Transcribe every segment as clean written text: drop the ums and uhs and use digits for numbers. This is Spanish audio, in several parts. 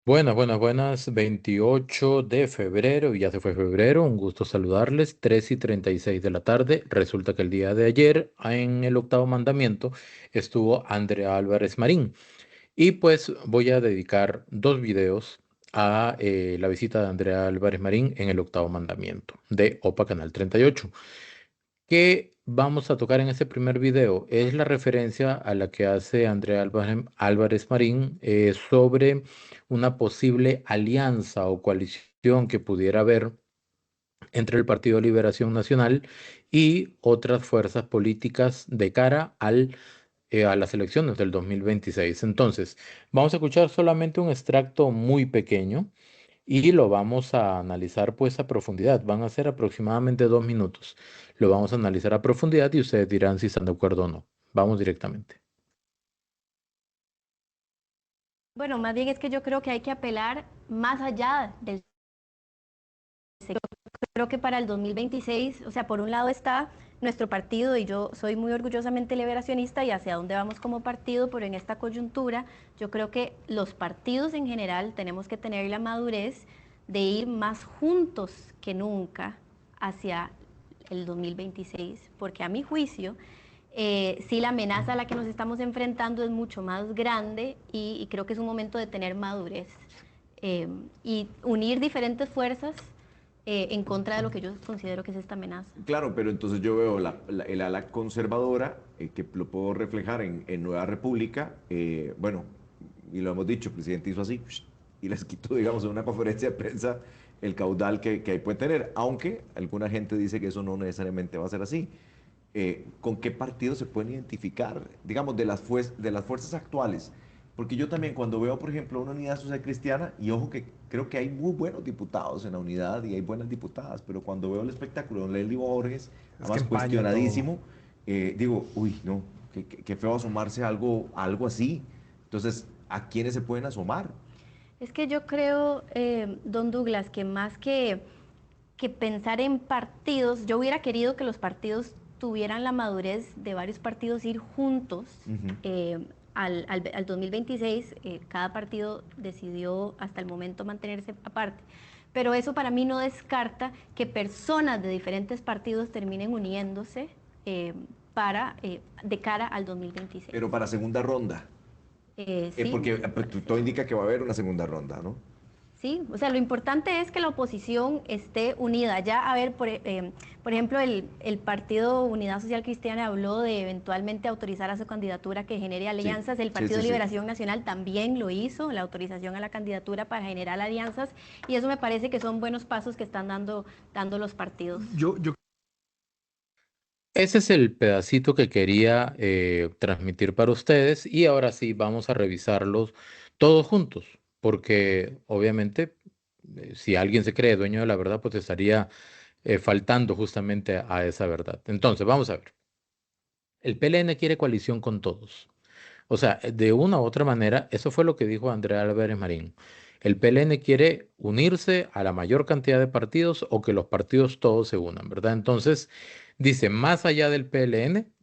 Buenas, buenas, buenas. 28 de febrero, y ya se fue febrero. Un gusto saludarles. 3:36 de la tarde. Resulta que el día de ayer, en el octavo mandamiento, estuvo Andrea Álvarez Marín. Y pues voy a dedicar dos videos a la visita de Andrea Álvarez Marín en el octavo mandamiento de OPA Canal 38. ¿Qué vamos a tocar en este primer video? Es la referencia a la que hace Andrea Álvarez Marín sobre una posible alianza o coalición que pudiera haber entre el Partido de Liberación Nacional y otras fuerzas políticas de cara a las elecciones del 2026. Entonces, vamos a escuchar solamente un extracto muy pequeño y lo vamos a analizar pues a profundidad. Van a ser aproximadamente 2 minutos. Lo vamos a analizar a profundidad y ustedes dirán si están de acuerdo o no. Vamos directamente. Bueno, más bien es que yo creo que hay que apelar más allá del sector. Creo que para el 2026, o sea, por un lado está nuestro partido y yo soy muy orgullosamente liberacionista y hacia dónde vamos como partido, pero en esta coyuntura yo creo que los partidos en general tenemos que tener la madurez de ir más juntos que nunca hacia el 2026, porque a mi juicio sí la amenaza a la que nos estamos enfrentando es mucho más grande y creo que es un momento de tener madurez eh, y unir diferentes fuerzas en contra de lo que yo considero que es esta amenaza. Claro, pero entonces yo veo el ala conservadora, que lo puedo reflejar en Nueva República. Bueno, y lo hemos dicho, el presidente hizo así y les quitó, digamos, en una conferencia de prensa el caudal que ahí puede tener, aunque alguna gente dice que eso no necesariamente va a ser así. ¿Con qué partidos se pueden identificar, digamos, de las fuerzas actuales? Porque yo también cuando veo, por ejemplo, una unidad social cristiana, y ojo que creo que hay muy buenos diputados en la unidad y hay buenas diputadas, pero cuando veo el espectáculo de Leslie Borges, Es que además empaña todo. cuestionadísimo, digo, uy, no, qué feo asomarse a algo así. Entonces, ¿a quiénes se pueden asomar? Es que yo creo, don Douglas, que más que pensar en partidos, yo hubiera querido que los partidos tuvieran la madurez de varios partidos ir juntos Ujú. al 2026. Cada partido decidió hasta el momento mantenerse aparte. Pero eso para mí no descarta que personas de diferentes partidos terminen uniéndose eh, de cara al 2026. Pero para segunda ronda, Sí, porque me pues, parece. todo indica que va a haber una segunda ronda, ¿no? Sí, o sea, lo importante es que la oposición esté unida. Ya, a ver, por ejemplo, el Partido Unidad Social Cristiana habló de eventualmente autorizar a su candidatura que genere Sí, alianzas. El sí, Partido sí, de sí. Liberación Nacional también lo hizo, la autorización a la candidatura para generar alianzas. Y eso me parece que son buenos pasos que están dando los partidos. Yo Ese es el pedacito que quería transmitir para ustedes y ahora sí vamos a revisarlos todos juntos, porque obviamente si alguien se cree dueño de la verdad, pues estaría faltando justamente a esa verdad. Entonces, vamos a ver. El PLN quiere coalición con todos. O sea, de una u otra manera, eso fue lo que dijo Andrea Álvarez Marín. El PLN quiere unirse a la mayor cantidad de partidos o que los partidos todos se unan, ¿verdad? Entonces, dice, más allá del PLN,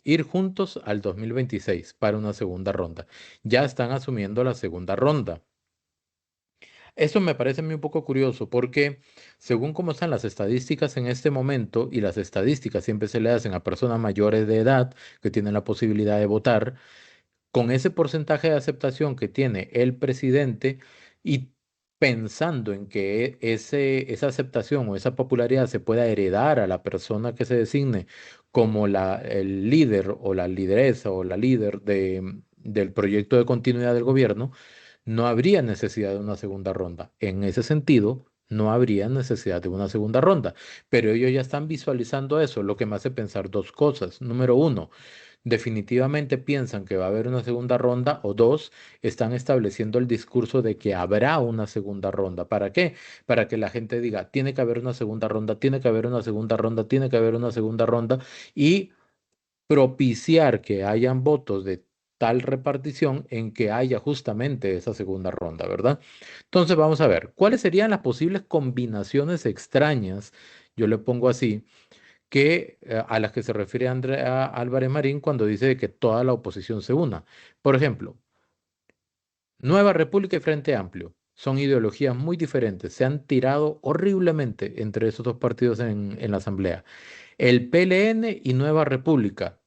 ir juntos al 2026 para una segunda ronda. Ya están asumiendo la segunda ronda. Eso me parece a mí un poco curioso porque según cómo están las estadísticas en este momento, y las estadísticas siempre se le hacen a personas mayores de edad que tienen la posibilidad de votar, con ese porcentaje de aceptación que tiene el presidente y pensando en que esa aceptación o esa popularidad se pueda heredar a la persona que se designe como el líder o la lideresa o la líder del proyecto de continuidad del gobierno, no habría necesidad de una segunda ronda. En ese sentido, no habría necesidad de una segunda ronda, pero ellos ya están visualizando eso, lo que me hace pensar dos cosas. Número uno, definitivamente piensan que va a haber una segunda ronda o dos, están estableciendo el discurso de que habrá una segunda ronda. ¿Para qué? Para que la gente diga, tiene que haber una segunda ronda, tiene que haber una segunda ronda, tiene que haber una segunda ronda y propiciar que hayan votos de tal repartición en que haya justamente esa segunda ronda, ¿verdad? Entonces vamos a ver, ¿cuáles serían las posibles combinaciones extrañas? Yo le pongo así que a las que se refiere Andrea Álvarez Marín cuando dice que toda la oposición se una. Por ejemplo, Nueva República y Frente Amplio. son ideologías muy diferentes. Se han tirado horriblemente entre esos dos partidos en la Asamblea. El PLN y Nueva República.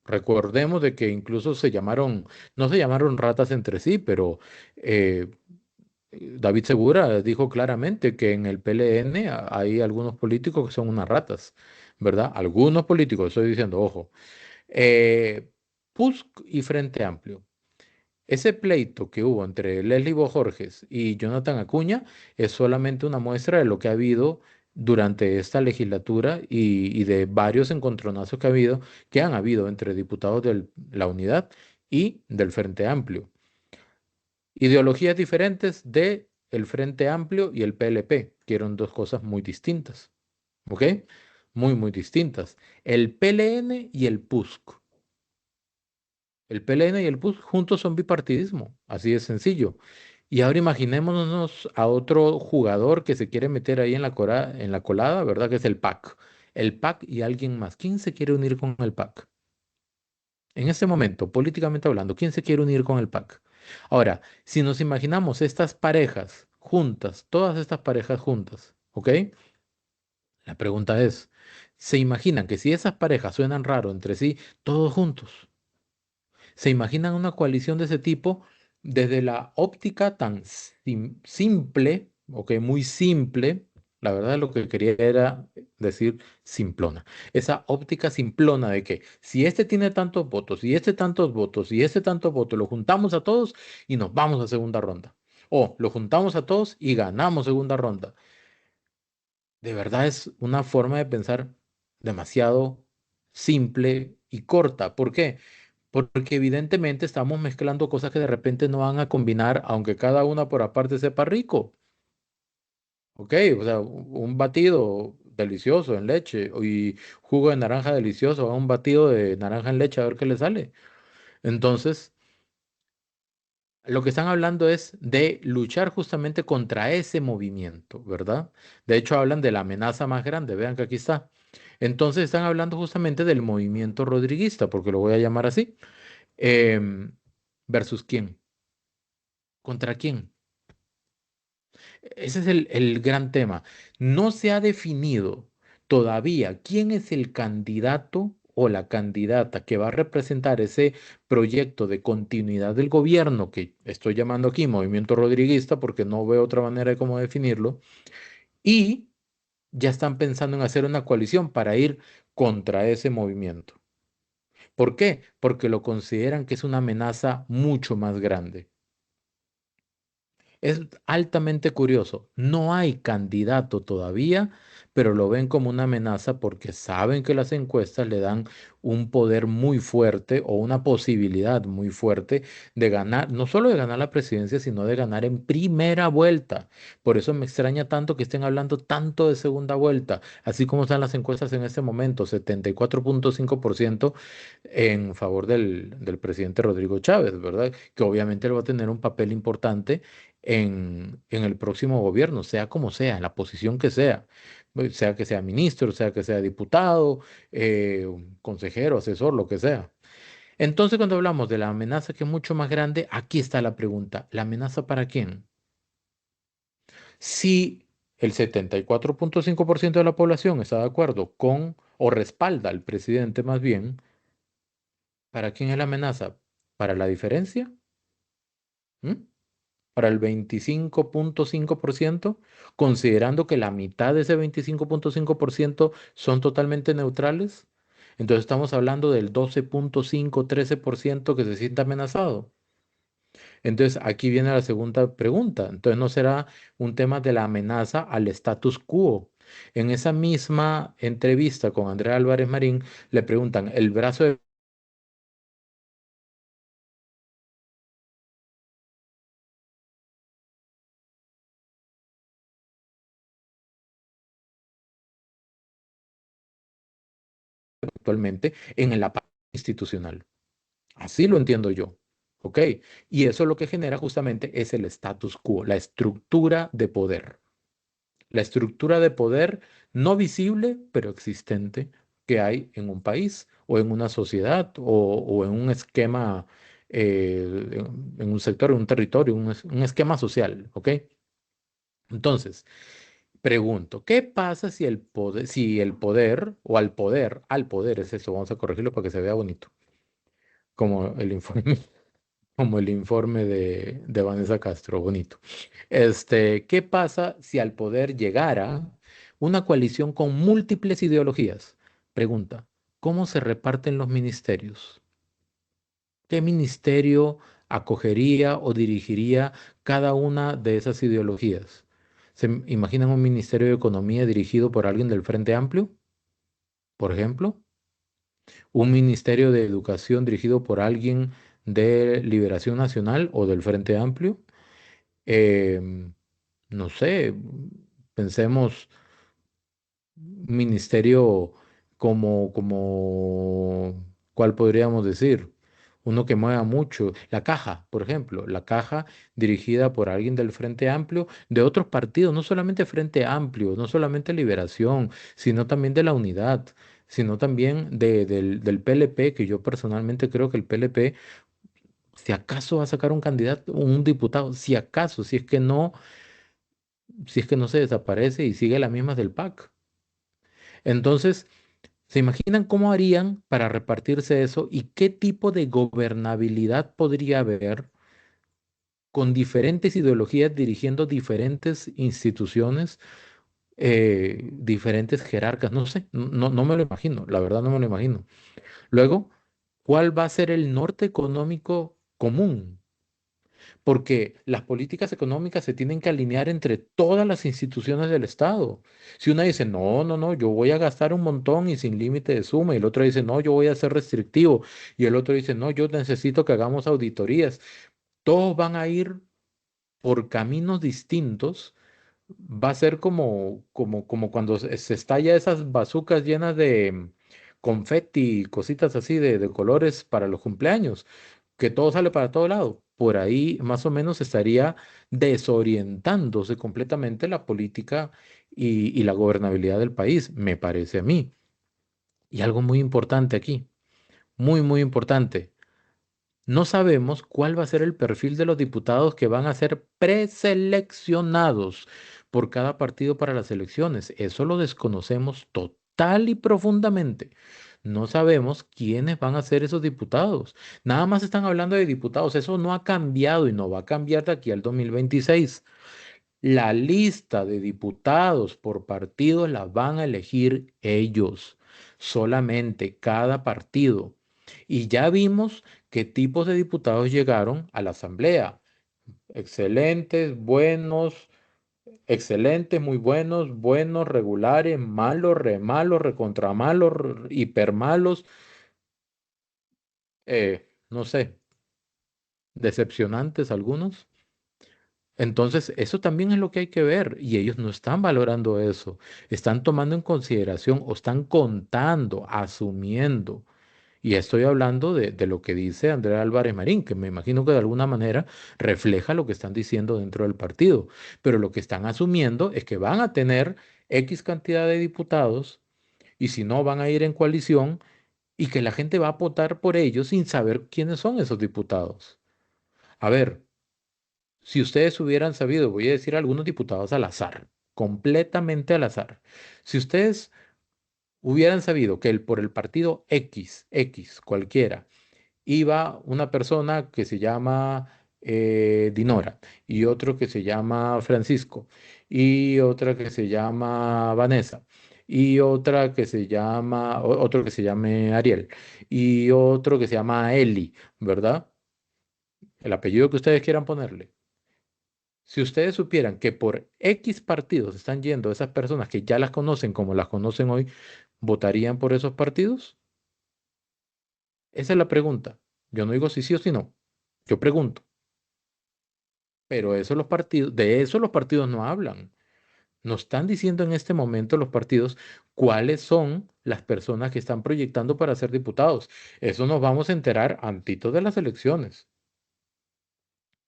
Recordemos de que incluso no se llamaron ratas entre sí, pero eh, David Segura dijo claramente que en el PLN hay algunos políticos que son unas ratas, ¿verdad? Algunos políticos, estoy diciendo, ojo. Eh, PUSC y Frente Amplio. Ese pleito que hubo entre Leslie Bojorges y Jonathan Acuña es solamente una muestra de lo que ha habido durante esta legislatura y de varios encontronazos que han habido entre diputados de la Unidad y del Frente Amplio. Ideologías diferentes de el Frente Amplio y el PLP, que eran dos cosas muy distintas, ¿ok? Muy, muy distintas. El PLN y el PUSC. El PLN y el PUS juntos son bipartidismo, así de sencillo. Y ahora imaginémonos a otro jugador que se quiere meter ahí en la colada, ¿verdad? Que es el PAC. El PAC y alguien más. ¿Quién se quiere unir con el PAC? En este momento, políticamente hablando, ¿quién se quiere unir con el PAC? Ahora, si nos imaginamos estas parejas juntas, todas estas parejas juntas, ¿ok? La pregunta es, ¿se imaginan que si esas parejas suenan raro entre sí, todos juntos? ¿Se imaginan una coalición de ese tipo desde la óptica tan simple, ok, muy simple? La verdad lo que quería era decir simplona. Esa óptica simplona de que si este tiene tantos votos y este tantos votos y este tantos votos, lo juntamos a todos y nos vamos a segunda ronda. O lo juntamos a todos y ganamos segunda ronda. De verdad es una forma de pensar demasiado simple y corta. ¿Por qué? Porque evidentemente estamos mezclando cosas que de repente no van a combinar, aunque cada una por aparte sepa rico. ¿Ok? O sea, un batido delicioso en leche y jugo de naranja delicioso, un batido de naranja en leche a ver qué le sale. Entonces, lo que están hablando es de luchar justamente contra ese movimiento, ¿verdad? De hecho, hablan de la amenaza más grande, vean que aquí está. Entonces, están hablando justamente del movimiento rodriguista, porque lo voy a llamar así. Em, ¿Versus quién? ¿Contra quién? Ese es el gran tema. No se ha definido todavía quién es el candidato o la candidata que va a representar ese proyecto de continuidad del gobierno que estoy llamando aquí movimiento rodriguista porque no veo otra manera de cómo definirlo. Y ya están pensando en hacer una coalición para ir contra ese movimiento. ¿Por qué? Porque lo consideran que es una amenaza mucho más grande. Es altamente curioso. No hay candidato todavía, pero lo ven como una amenaza porque saben que las encuestas le dan un poder muy fuerte o una posibilidad muy fuerte de ganar, no solo de ganar la presidencia, sino de ganar en primera vuelta. Por eso me extraña tanto que estén hablando tanto de segunda vuelta, así como están las encuestas en este momento, 74,5% en favor del presidente Rodrigo Chávez, ¿verdad? Que obviamente él va a tener un papel importante en el próximo gobierno, sea como sea, en la posición sea que sea ministro, sea que sea diputado, un consejero, asesor, lo que sea. Entonces, cuando hablamos de la amenaza que es mucho más grande, aquí está la pregunta, ¿la amenaza para quién? Si el 74,5% de la población está de acuerdo con o respalda al presidente más bien, ¿para quién es la amenaza? ¿Para la diferencia? ¿Mm? Para el 25,5%, considerando que la mitad de ese 25,5% son totalmente neutrales. Entonces estamos hablando del 12,5, 13% que se siente amenazado. Entonces aquí viene la segunda pregunta. Entonces no será un tema de la amenaza al status quo. En esa misma entrevista con Andrea Álvarez Marín le preguntan, ¿el brazo de actualmente en la parte institucional? Así lo entiendo yo. ¿Ok? Y eso lo que genera justamente es el status quo, la estructura de poder. La estructura de poder no visible, pero existente que hay en un país o en una sociedad o en un esquema, en un sector, en un territorio, un esquema social. ¿Ok? Entonces, pregunto, ¿qué pasa si el poder, o al poder es eso, vamos a corregirlo para que se vea bonito, como el informe, como el informe de Vanessa Castro, bonito. ¿Qué pasa si al poder llegara una coalición con múltiples ideologías? Pregunta, ¿cómo se reparten los ministerios? ¿Qué ministerio acogería o dirigiría cada una de esas ideologías? Imaginan un ministerio de Economía dirigido por alguien del Frente Amplio, por ejemplo? ¿Un ministerio de Educación dirigido por alguien de Liberación Nacional o del Frente Amplio? Em, no sé, pensemos un ministerio ¿cuál podríamos decir? Uno que mueva mucho. La Caja, por ejemplo, la Caja dirigida por alguien del Frente Amplio, de otros partidos, no solamente Frente Amplio, no solamente Liberación, sino también de la Unidad, sino también del PLP, que yo personalmente creo que el PLP, si acaso va a sacar un candidato, un diputado, si acaso, si es que no se desaparece y sigue la misma del PAC. Entonces, ¿se imaginan cómo harían para repartirse eso y qué tipo de gobernabilidad podría haber con diferentes ideologías dirigiendo diferentes instituciones, diferentes jerarcas? No sé, no me lo imagino, la verdad no me lo imagino. Luego, ¿cuál va a ser el norte económico común? Porque las políticas económicas se tienen que alinear entre todas las instituciones del Estado. Si una dice, no, yo voy a gastar un montón y sin límite de suma, y el otro dice, no, yo voy a ser restrictivo, y el otro dice, no, yo necesito que hagamos auditorías, todos van a ir por caminos distintos. Va a ser como cuando se estalla esas bazucas llenas de confeti y cositas así de colores para los cumpleaños, que todo sale para todo lado. Por ahí más o menos estaría desorientándose completamente la política y la gobernabilidad del país, me parece a mí. Y algo muy importante aquí, muy importante. No sabemos cuál va a ser el perfil de los diputados que van a ser preseleccionados por cada partido para las elecciones. Eso lo desconocemos total y profundamente. No sabemos quiénes van a ser esos diputados. Nada más están hablando de diputados. Eso no ha cambiado y no va a cambiar de aquí al 2026. La lista de diputados por partido la van a elegir ellos, solamente cada partido. Y ya vimos qué tipos de diputados llegaron a la Asamblea. Excelentes, buenos, excelentes, muy buenos, buenos, regulares, malos, re malos, recontra malos, hiper malos, no sé, decepcionantes algunos. Entonces, eso también es lo que hay que ver y ellos no están valorando eso. Están tomando en consideración o están contando, asumiendo. Y estoy hablando de lo que dice Andrea Álvarez Marín, que me imagino que de alguna manera refleja lo que están diciendo dentro del partido. Pero lo que están asumiendo es que van a tener X cantidad de diputados y si no van a ir en coalición y que la gente va a votar por ellos sin saber quiénes son esos diputados. A ver. Si ustedes hubieran sabido, voy a decir algunos diputados al azar, completamente al azar. Si ustedes hubieran sabido que por el partido X, cualquiera, iba una persona que se llama Dinora y otro que se llama Francisco y otra que se llama Vanessa y otra que se llama, otro que se llame Ariel y otro que se llama Eli, ¿verdad? El apellido que ustedes quieran ponerle. Si ustedes supieran que por X partidos están yendo esas personas que ya las conocen como las conocen hoy, ¿votarían por esos partidos? Esa es la pregunta. Yo no digo si sí o si no. Yo pregunto. Pero eso los partidos, de eso los partidos no hablan. No están diciendo en este momento los partidos cuáles son las personas que están proyectando para ser diputados. Eso nos vamos a enterar antitos de las elecciones.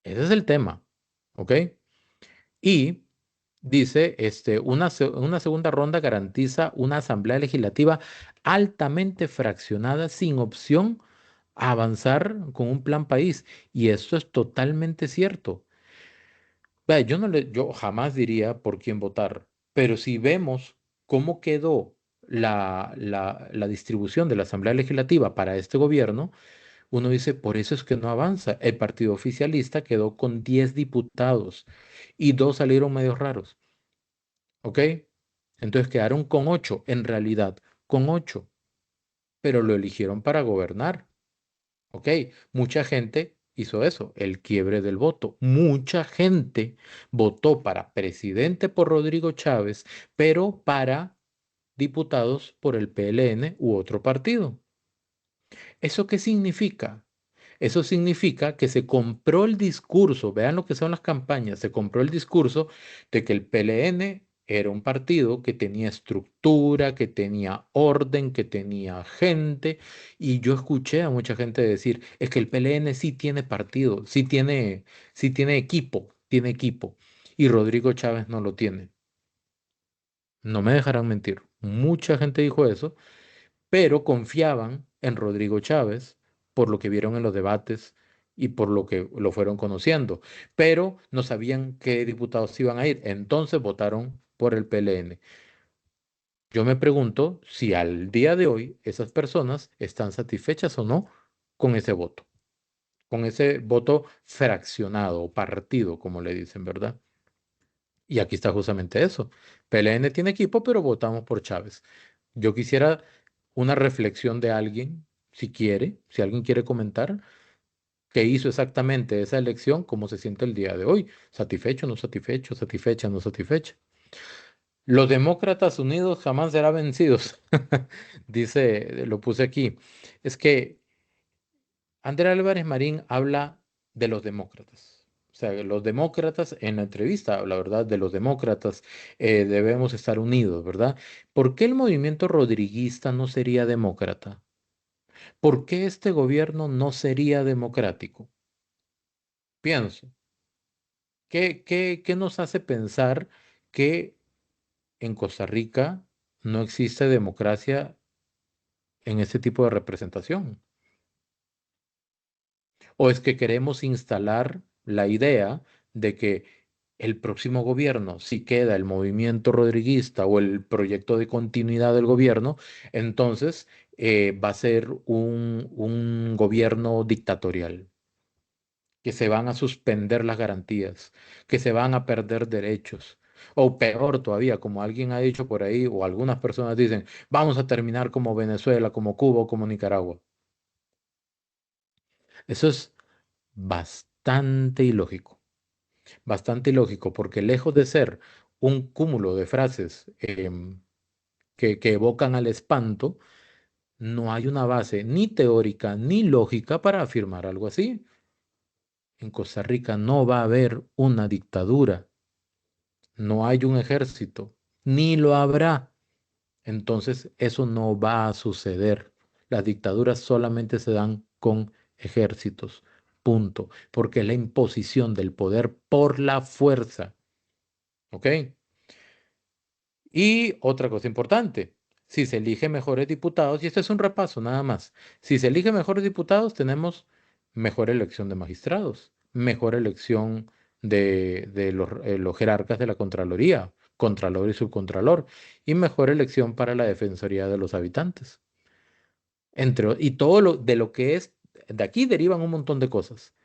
Ese es el tema. ¿Ok? Y dice, una segunda ronda garantiza una asamblea legislativa altamente fraccionada sin opción a avanzar con un plan país. Y esto es totalmente cierto. Vea, yo jamás diría por quién votar, pero si vemos cómo quedó la distribución de la Asamblea Legislativa para este gobierno, uno dice, por eso es que no avanza. El partido oficialista quedó con 10 diputados y dos salieron medios raros, ¿ok? Entonces quedaron con 8, en realidad, con 8, pero lo eligieron para gobernar. Ok, mucha gente hizo eso, el quiebre del voto. Mucha gente votó para presidente por Rodrigo Chávez, pero para diputados por el PLN u otro partido. ¿Eso qué significa? Eso significa que se compró el discurso, vean lo que son las campañas, se compró el discurso de que el PLN era un partido que tenía estructura, que tenía orden, que tenía gente, y yo escuché a mucha gente decir, es que el PLN sí tiene partido, sí tiene equipo, y Rodrigo Chávez no lo tiene. No me dejarán mentir, mucha gente dijo eso, pero confiaban en Rodrigo Chávez por lo que vieron en los debates y por lo que lo fueron conociendo, pero no sabían qué diputados iban a ir, entonces votaron por el PLN. Yo me pregunto si al día de hoy esas personas están satisfechas o no con ese voto fraccionado o partido, como le dicen, ¿verdad? Y aquí está justamente eso. PLN tiene equipo, pero votamos por Chávez. Yo quisiera una reflexión de alguien, si alguien quiere comentar, qué hizo exactamente esa elección, cómo se siente el día de hoy. ¿Satisfecho, no satisfecho, satisfecha, no satisfecha? Los demócratas unidos jamás serán vencidos. Dice, lo puse aquí. Es que Andrea Álvarez Marín habla de los demócratas. O sea, los demócratas en la entrevista, la verdad, de los demócratas debemos estar unidos, ¿verdad? ¿Por qué el movimiento rodriguista no sería demócrata? ¿Por qué este gobierno no sería democrático? Pienso, ¿qué nos hace pensar que en Costa Rica no existe democracia en este tipo de representación? ¿O es que queremos instalar la idea de que el próximo gobierno, si queda el movimiento rodriguista o el proyecto de continuidad del gobierno, entonces va a ser un gobierno dictatorial, que se van a suspender las garantías, que se van a perder derechos? O peor todavía, como alguien ha dicho por ahí, o algunas personas dicen, vamos a terminar como Venezuela, como Cuba o como Nicaragua. Eso es bastante ilógico. Bastante ilógico, porque lejos de ser un cúmulo de frases que evocan al espanto, no hay una base ni teórica ni lógica para afirmar algo así. En Costa Rica no va a haber una dictadura, no hay un ejército, ni lo habrá. Entonces, eso no va a suceder. Las dictaduras solamente se dan con ejércitos, punto, porque es la imposición del poder por la fuerza. ¿Ok? Y otra cosa importante, si se eligen mejores diputados, y esto es un repaso nada más, si se eligen mejores diputados, tenemos mejor elección de magistrados, mejor elección de los jerarcas de la Contraloría, Contralor y Subcontralor, y mejor elección para la Defensoría de los Habitantes. Y todo de lo que es, de aquí derivan un montón de cosas,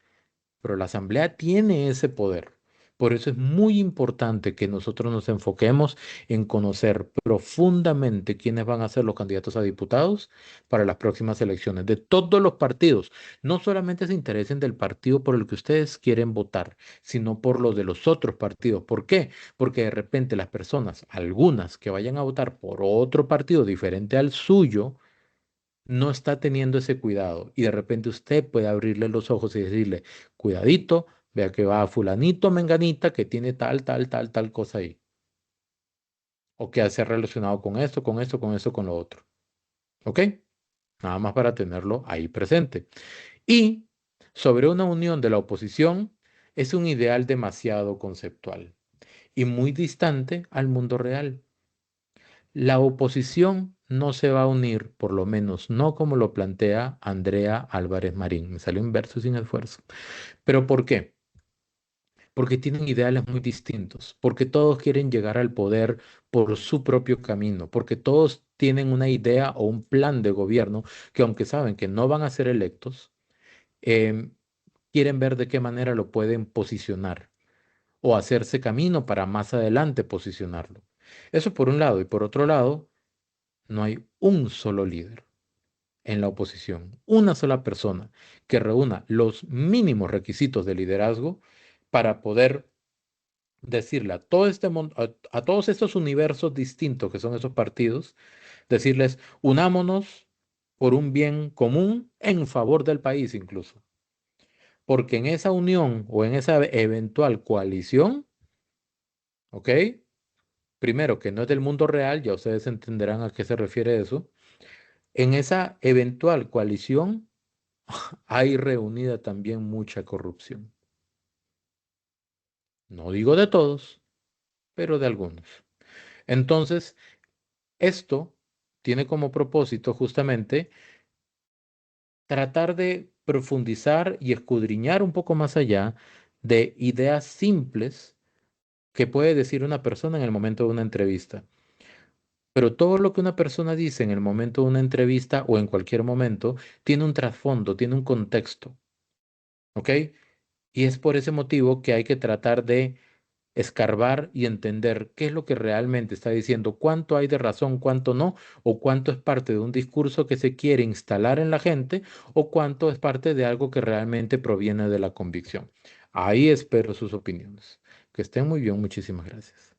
pero la Asamblea tiene ese poder. Por eso es muy importante que nosotros nos enfoquemos en conocer profundamente quiénes van a ser los candidatos a diputados para las próximas elecciones de todos los partidos. No solamente se interesen del partido por el que ustedes quieren votar, sino por los de los otros partidos. ¿Por qué? Porque de repente las personas, algunas que vayan a votar por otro partido diferente al suyo, no está teniendo ese cuidado y de repente usted puede abrirle los ojos y decirle, cuidadito, vea que va fulanito, menganita, que tiene tal cosa ahí, o que hace relacionado con esto, con esto, con esto, con lo otro. ¿Ok? Nada más para tenerlo ahí presente. Y sobre una unión de la oposición, es un ideal demasiado conceptual y muy distante al mundo real. La oposición no se va a unir, por lo menos no como lo plantea Andrea Álvarez Marín. Me salió un verso sin esfuerzo. ¿Pero por qué? porque tienen ideales muy distintos, porque todos quieren llegar al poder por su propio camino, porque todos tienen una idea o un plan de gobierno que aunque saben que no van a ser electos, em, quieren ver de qué manera lo pueden posicionar o hacerse camino para más adelante posicionarlo. Eso por un lado. Y por otro lado, no hay un solo líder en la oposición, una sola persona que reúna los mínimos requisitos de liderazgo para poder decirle a todo a todos estos universos distintos que son esos partidos, decirles, unámonos por un bien común en favor del país incluso. Porque en esa unión o en esa eventual coalición, ¿ok? Primero, que no es del mundo real, ya ustedes entenderán a qué se refiere eso. En esa eventual coalición hay reunida también mucha corrupción. No digo de todos, pero de algunos. Entonces, esto tiene como propósito justamente tratar de profundizar y escudriñar un poco más allá de ideas simples que puede decir una persona en el momento de una entrevista. Pero todo lo que una persona dice en el momento de una entrevista o en cualquier momento tiene un trasfondo, tiene un contexto, ¿ok? Y es por ese motivo que hay que tratar de escarbar y entender qué es lo que realmente está diciendo, cuánto hay de razón, cuánto no, o cuánto es parte de un discurso que se quiere instalar en la gente, o cuánto es parte de algo que realmente proviene de la convicción. Ahí espero sus opiniones. Que estén muy bien, muchísimas gracias.